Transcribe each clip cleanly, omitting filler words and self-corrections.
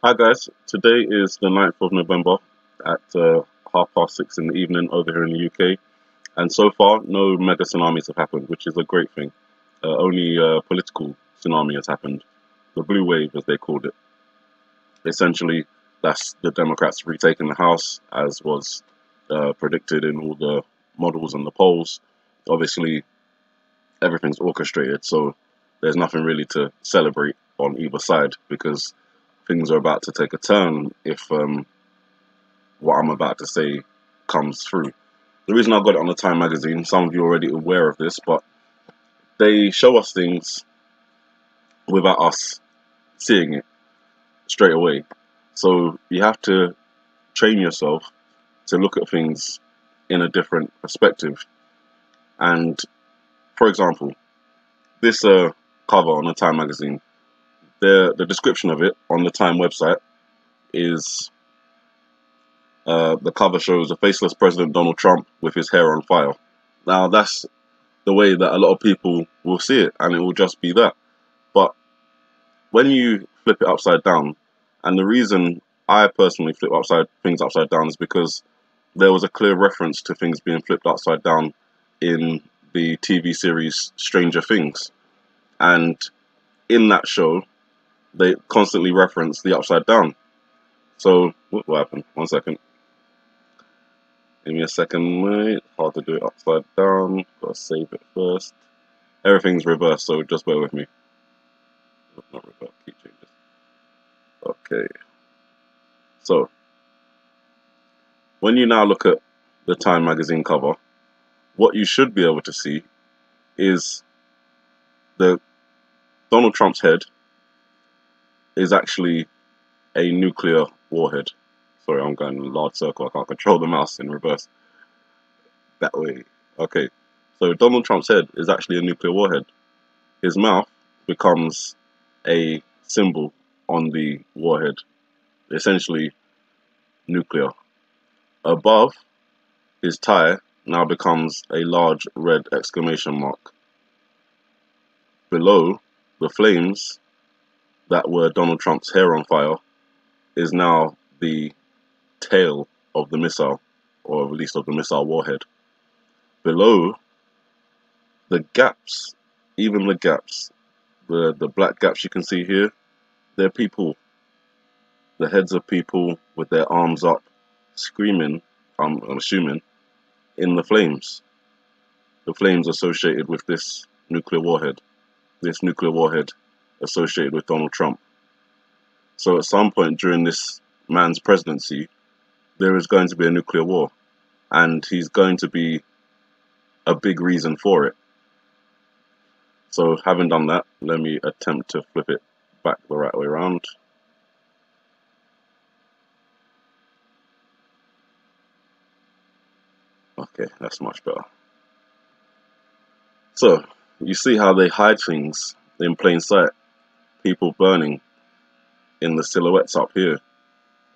Hi guys, today is the 9th of November at 6:30 in the evening over here in the UK, and so far no mega tsunamis have happened, which is a great thing. Only political tsunami has happened, the blue wave as they called it. Essentially, that's the Democrats retaking the House, as was predicted in all the models and the polls. Obviously, everything's orchestrated, so there's nothing really to celebrate on either side because things are about to take a turn if what I'm about to say comes through. The reason I got it on the Time magazine, some of you are already aware of this, but they show us things without us seeing it straight away. So you have to train yourself to look at things in a different perspective. And for example, this cover on the Time magazine, the description of it on the Time website is the cover shows a faceless President Donald Trump with his hair on fire. Now that's the way that a lot of people will see it, and it will just be that. But when you flip it upside down, and the reason I personally flip things upside down is because there was a clear reference to things being flipped upside down in the TV series Stranger Things, and in that show they constantly reference the upside down. So what happened? 1 second. Give me a second, mate. Hard to do it upside down. Gotta save it first. Everything's reversed, so just bear with me. Not reverse, keep changes. Okay. So, when you now look at the Time magazine cover, what you should be able to see is the Donald Trump's head is actually a nuclear warhead. Sorry, I'm going in a large circle. I can't control the mouse in reverse. That way. Okay. So Donald Trump's head is actually a nuclear warhead. His mouth becomes a symbol on the warhead, essentially nuclear. Above his tie now becomes a large red exclamation mark. Below the flames that were Donald Trump's hair on fire is now the tail of the missile, or at least of the missile warhead. Below the gaps, even the gaps, the black gaps you can see here, they're people. The heads of people with their arms up, screaming, I'm assuming, in the flames. The flames associated with this nuclear warhead. This nuclear warhead associated with Donald Trump. So at some point during this man's presidency, there is going to be a nuclear war. And he's going to be a big reason for it. So having done that, let me attempt to flip it back the right way around. Okay, that's much better. So, you see how they hide things in plain sight. People burning in the silhouettes up here.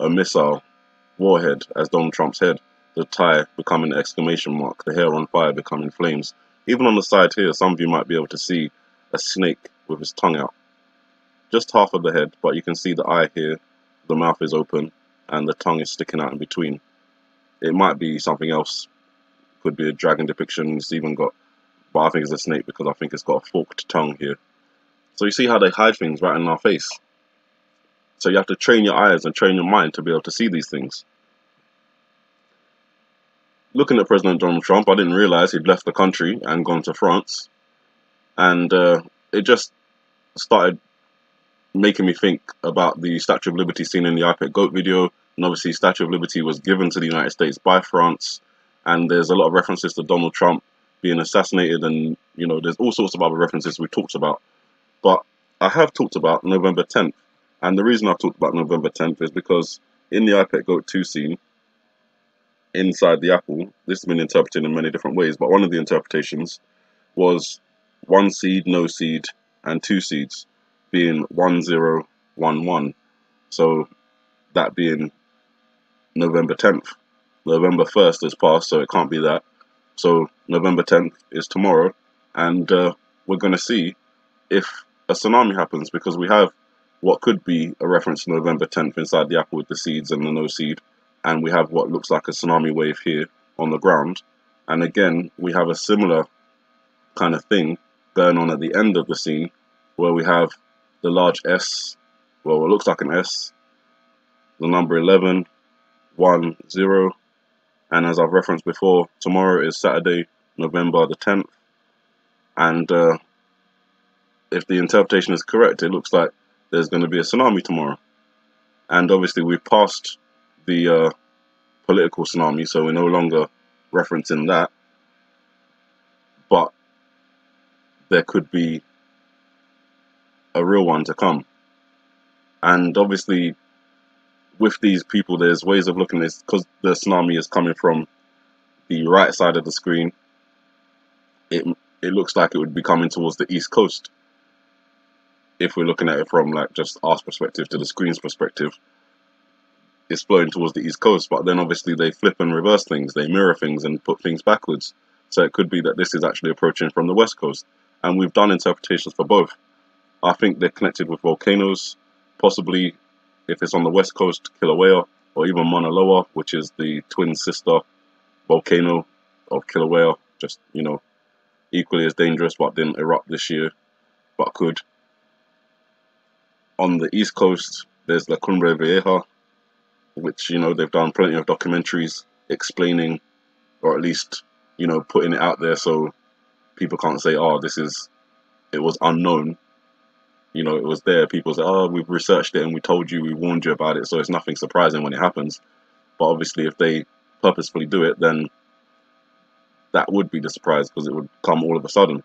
A missile warhead as Donald Trump's head. The tie becoming an exclamation mark. The hair on fire becoming flames. Even on the side here, some of you might be able to see a snake with his tongue out. Just half of the head, but you can see the eye here. The mouth is open and the tongue is sticking out in between. It might be something else. Could be a dragon depiction. It's even got, but I think it's a snake because I think it's got a forked tongue here. So you see how they hide things right in our face. So you have to train your eyes and train your mind to be able to see these things. Looking at President Donald Trump, I didn't realize he'd left the country and gone to France. And it just started making me think about the Statue of Liberty seen in the iPet Goat video. And obviously, Statue of Liberty was given to the United States by France. And there's a lot of references to Donald Trump being assassinated. And, you know, there's all sorts of other references we talked about. But I have talked about November 10th. And the reason I've talked about November 10th is because in the iPet Goat 2 scene, inside the apple, this has been interpreted in many different ways, but one of the interpretations was one seed, no seed, and two seeds being 1011. So that being November 10th. November 1st has passed, so it can't be that. So November 10th is tomorrow, and we're going to see if a tsunami happens because we have what could be a reference to November 10th inside the apple with the seeds and the no seed, and we have what looks like a tsunami wave here on the ground. And again, we have a similar kind of thing going on at the end of the scene, where we have the large S, well, it looks like an S, the number 11, 1, 0, and as I've referenced before, tomorrow is Saturday, November the 10th, and if the interpretation is correct, it looks like there's going to be a tsunami tomorrow. And obviously we've passed the political tsunami, so we're no longer referencing that, but there could be a real one to come. And obviously with these people, there's ways of looking at this, because the tsunami is coming from the right side of the screen. It looks like it would be coming towards the east coast, if we're looking at it from like just our perspective to the screen's perspective. It's flowing towards the east coast, but then obviously they flip and reverse things, they mirror things and put things backwards. So it could be that this is actually approaching from the west coast, and we've done interpretations for both. I think they're connected with volcanoes, possibly if it's on the west coast, Kilauea, or even Mauna Loa, which is the twin sister volcano of Kilauea, just, you know, equally as dangerous, but didn't erupt this year, but could. On the east coast, there's La Cumbre Vieja, which, you know, they've done plenty of documentaries explaining, or at least, you know, putting it out there so people can't say, oh, it was unknown. You know, it was there. People say, oh, we've researched it and we told you, we warned you about it, so it's nothing surprising when it happens. But obviously, if they purposefully do it, then that would be the surprise, because it would come all of a sudden.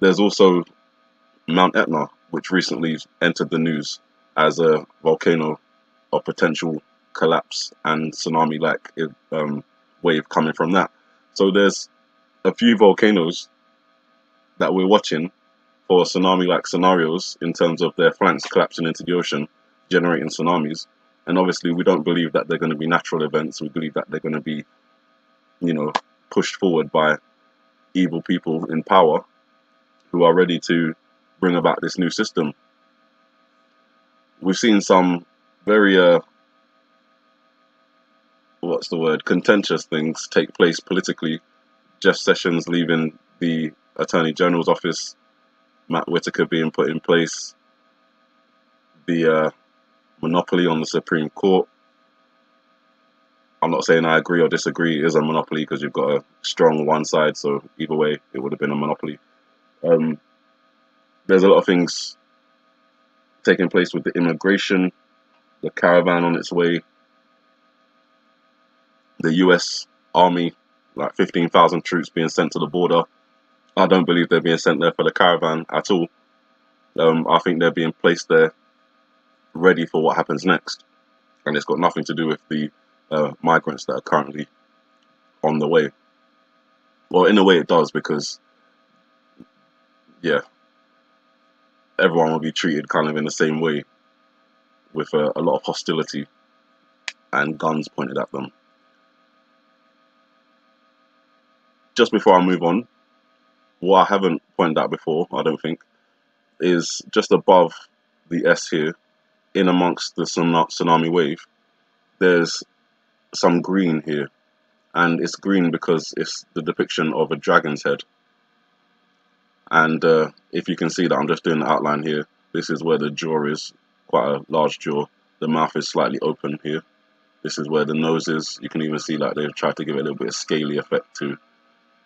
There's also Mount Etna, which recently entered the news as a volcano of potential collapse and tsunami-like wave coming from that. So there's a few volcanoes that we're watching for tsunami-like scenarios in terms of their flanks collapsing into the ocean, generating tsunamis. And obviously we don't believe that they're going to be natural events. We believe that they're going to be, you know, pushed forward by evil people in power who are ready to bring about this new system. We've seen some very contentious things take place politically. Jeff Sessions leaving the Attorney General's office, Matt Whitaker being put in place, the monopoly on the Supreme Court. I'm not saying I agree or disagree. It is a monopoly because you've got a strong one side, so either way it would have been a monopoly. There's a lot of things taking place with the immigration, the caravan on its way, the US Army, like 15,000 troops being sent to the border. I don't believe they're being sent there for the caravan at all. I think they're being placed there ready for what happens next. And it's got nothing to do with the migrants that are currently on the way. Well, in a way it does, because, yeah, everyone will be treated kind of in the same way, with a lot of hostility and guns pointed at them. Just before I move on, what I haven't pointed out before, I don't think, is just above the S here, in amongst the tsunami wave, there's some green here. And it's green because it's the depiction of a dragon's head. And if you can see that I'm just doing the outline here, this is where the jaw is, quite a large jaw. The mouth is slightly open here. This is where the nose is. You can even see like they've tried to give it a little bit of scaly effect to,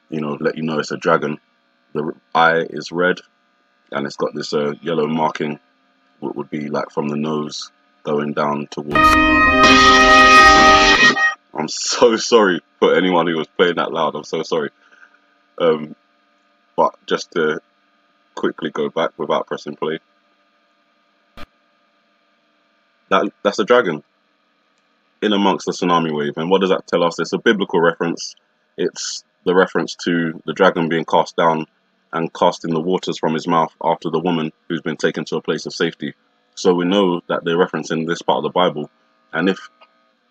you know, let you know it's a dragon. The eye is red, and it's got this yellow marking, what would be like from the nose going down towards. I'm so sorry for anyone who was playing that loud. I'm so sorry. But just to quickly go back without pressing play, that's a dragon in amongst the tsunami wave. And what does that tell us? It's a biblical reference. It's the reference to the dragon being cast down and casting the waters from his mouth after the woman who's been taken to a place of safety. So we know that they're referencing this part of the Bible. And if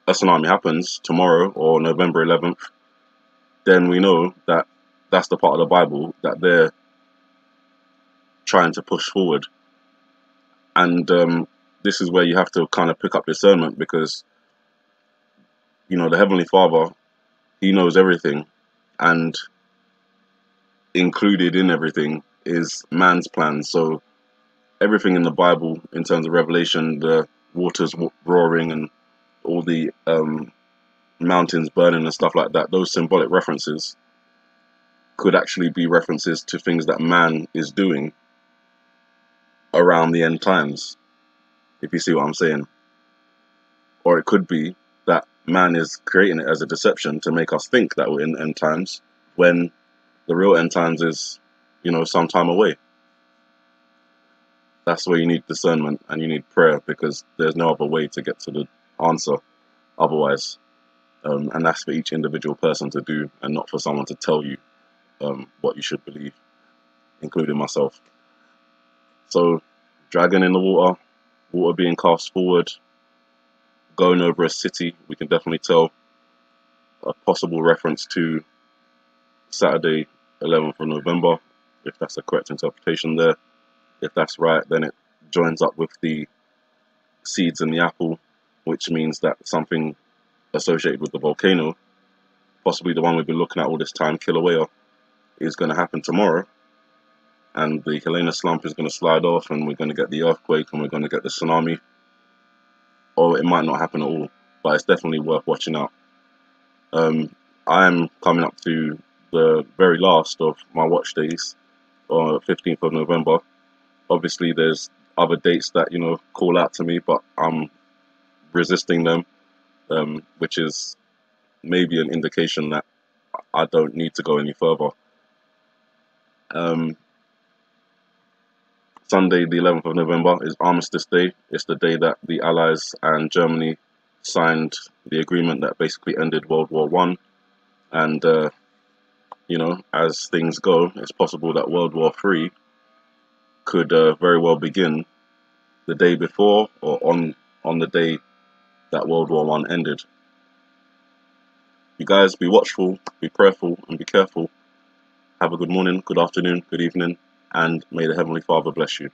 a tsunami happens tomorrow or November 11th, then we know that that's the part of the Bible that they're trying to push forward. And this is where you have to kind of pick up discernment, because the Heavenly Father, he knows everything, and included in everything is man's plan. So everything in the Bible, in terms of Revelation, the waters roaring and all the mountains burning and stuff like that, those symbolic references could actually be references to things that man is doing around the end times, if you see what I'm saying. Or it could be that man is creating it as a deception to make us think that we're in end times, when the real end times is, some time away. That's where you need discernment and you need prayer, because there's no other way to get to the answer otherwise. And that's for each individual person to do, and not for someone to tell you what you should believe, including myself. So, dragon in the water, water being cast forward, going over a city, we can definitely tell a possible reference to Saturday, 11th of November, if that's the correct interpretation there. If that's right, then it joins up with the seeds in the apple, which means that something associated with the volcano, possibly the one we've been looking at all this time, Kilauea, is going to happen tomorrow. And the Helena slump is going to slide off, and we're going to get the earthquake, and we're going to get the tsunami. Or it might not happen at all, but it's definitely worth watching out. I am coming up to the very last of my watch days, on 15th of November. Obviously, there's other dates that, call out to me, but I'm resisting them, which is maybe an indication that I don't need to go any further. Sunday, the 11th of November, is Armistice Day. It's the day that the Allies and Germany signed the agreement that basically ended World War One. And, as things go, it's possible that World War III could very well begin the day before, or on the day that World War One ended. You guys, be watchful, be prayerful, and be careful. Have a good morning, good afternoon, good evening, and may the Heavenly Father bless you.